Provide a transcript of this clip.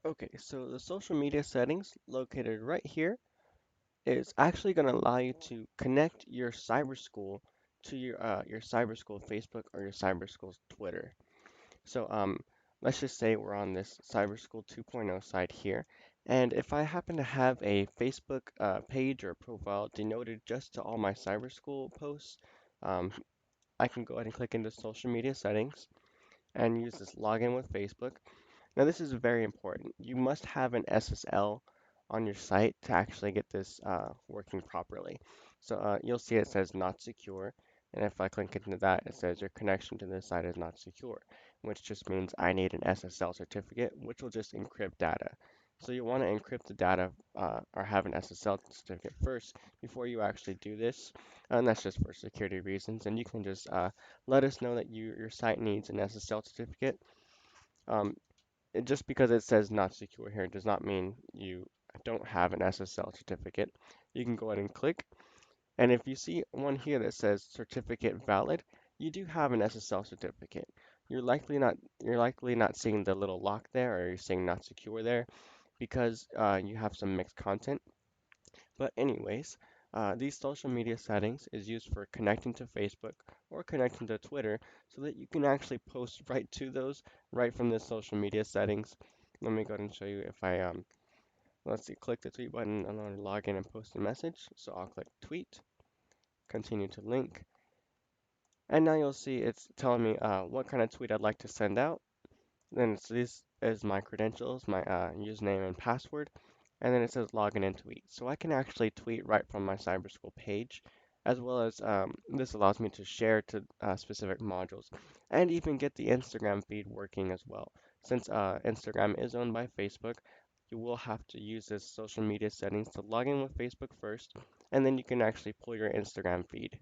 Okay, so the social media settings located right here is actually going to allow you to connect your Cyberschool to your Cyberschool Facebook or your Cyberschool Twitter. So let's just say we're on this Cyberschool 2.0 site here, and if I happen to have a Facebook page or profile denoted just to all my Cyberschool posts, um, I can go ahead and click into social media settings and use this login with Facebook. Now, this is very important. You must have an SSL on your site to actually get this working properly. So you'll see it says not secure. And if I click into that, it says your connection to this site is not secure, which just means I need an SSL certificate, which will just encrypt data. So you want to encrypt the data or have an SSL certificate first before you actually do this. And that's just for security reasons. And you can just let us know that your site needs an SSL certificate. Um, just because it says not secure here does not mean you don't have an SSL certificate. You can go ahead and click, and if you see one here that says certificate valid, you do have an SSL certificate. You're likely not seeing the little lock there, or you're seeing not secure there because you have some mixed content. But anyways, these social media settings is used for connecting to Facebook or connecting to Twitter so that you can actually post right to those right from the social media settings. Let me go ahead and show you if I let's see, click the tweet button and I want to log in and post a message. So I'll click tweet, continue to link, and now you'll see it's telling me what kind of tweet I'd like to send out. Then so this is my credentials, my username and password, and then it says login and tweet. So I can actually tweet right from my Cyberschool page, as well as this allows me to share to specific modules and even get the Instagram feed working as well. Since Instagram is owned by Facebook, you will have to use this social media settings to log in with Facebook first, and then you can actually pull your Instagram feed.